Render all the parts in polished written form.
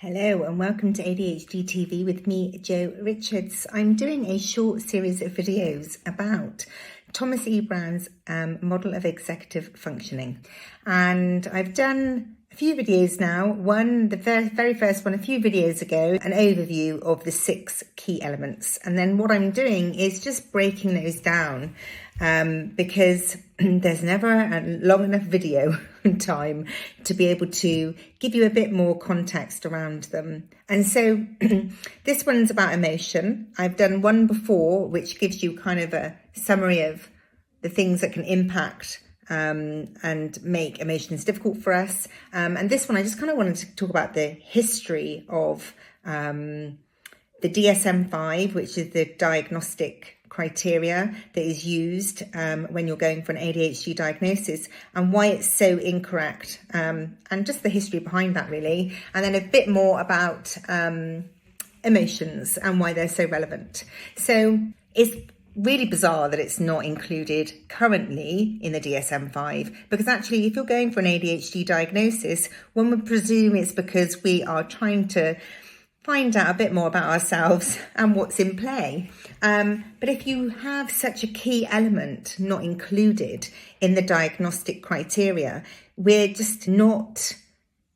Hello and welcome to ADHD TV with me, Jo Richards. I'm doing a short series of videos about Thomas E. Brown's model of executive functioning. And I've done a few videos now. The very first one, a few videos ago, an overview of the 6 key elements. And then what I'm doing is just breaking those down because there's never a long enough video time to be able to give you a bit more context around them. And so this one's about emotion. I've done one before, which gives you kind of a summary of the things that can impact and make emotions difficult for us. And this one, I just kind of wanted to talk about the history of the DSM5, which is the diagnostic criteria that is used when you're going for an ADHD diagnosis, and why it's so incorrect, and just the history behind that really, and then a bit more about emotions and why they're so relevant. So it's really bizarre that it's not included currently in the DSM5, because actually if you're going for an ADHD diagnosis, one would presume it's because we are trying to find out a bit more about ourselves and what's in play. But if you have such a key element not included in the diagnostic criteria, we're just not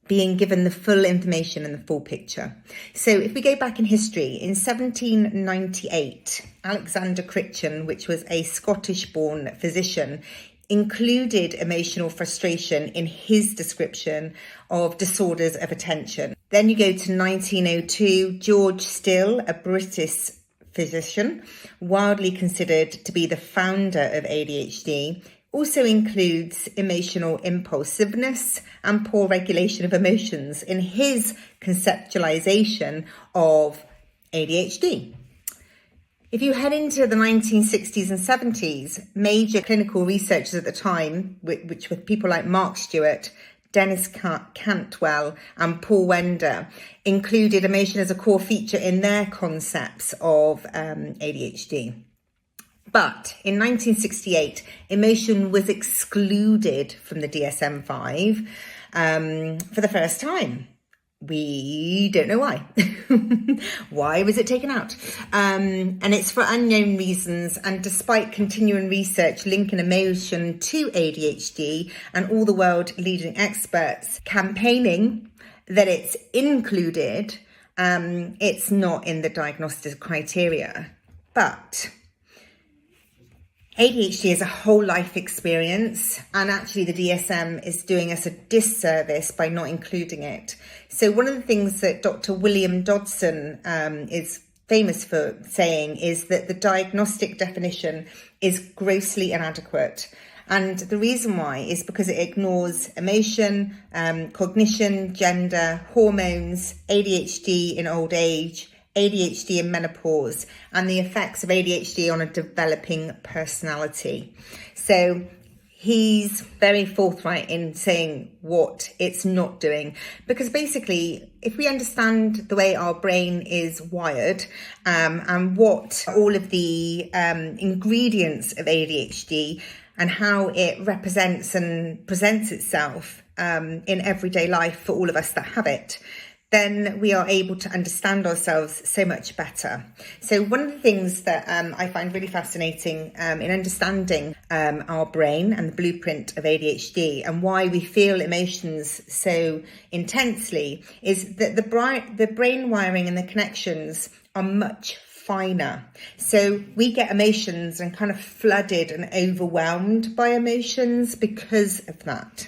being given the full information and the full picture. So if we go back in history, in 1798, Alexander Crichton, which was a Scottish-born physician, included emotional frustration in his description of disorders of attention. Then you go to 1902, George Still, a British physician, widely considered to be the founder of ADHD, also includes emotional impulsiveness and poor regulation of emotions in his conceptualization of ADHD. If you head into the 1960s and 70s, major clinical researchers at the time, which were people like Mark Stewart, Dennis Cantwell and Paul Wender, included emotion as a core feature in their concepts of ADHD. But in 1968, emotion was excluded from the DSM-5 for the first time. We don't know why. Why was it taken out? And it's for unknown reasons. And despite continuing research linking emotion to ADHD and all the world leading experts campaigning that it's included, it's not in the diagnostic criteria. But ADHD is a whole life experience, and actually the DSM is doing us a disservice by not including it. So one of the things that Dr. William Dodson is famous for saying is that the diagnostic definition is grossly inadequate. And the reason why is because it ignores emotion, cognition, gender, hormones, ADHD in old age, ADHD in menopause, and the effects of ADHD on a developing personality. So he's very forthright in saying what it's not doing, because basically if we understand the way our brain is wired and what all of the ingredients of ADHD and how it represents and presents itself in everyday life for all of us that have it, then we are able to understand ourselves so much better. So one of the things that I find really fascinating in understanding our brain and the blueprint of ADHD and why we feel emotions so intensely is that the brain wiring and the connections are much finer. So we get emotions and kind of flooded and overwhelmed by emotions because of that.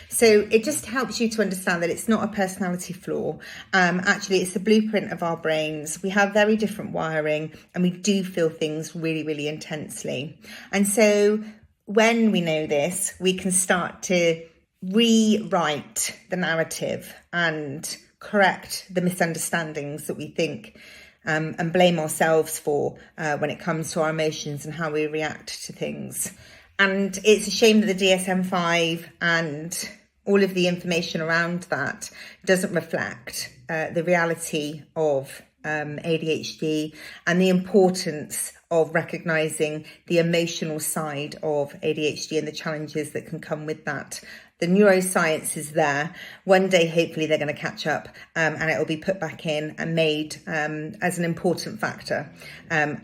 So it just helps you to understand that it's not a personality flaw. Actually, it's the blueprint of our brains. We have very different wiring and we do feel things really, really intensely. And so when we know this, we can start to rewrite the narrative and correct the misunderstandings that we think and blame ourselves for when it comes to our emotions and how we react to things. And it's a shame that the DSM-5 and all of the information around that doesn't reflect the reality of ADHD and the importance of recognising the emotional side of ADHD and the challenges that can come with that The neuroscience is there. One day, hopefully, they're going to catch up and it will be put back in and made as an important factor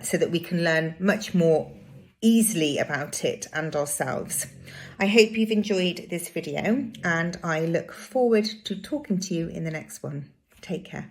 so that we can learn much more easily about it and ourselves. I hope you've enjoyed this video and I look forward to talking to you in the next one. Take care.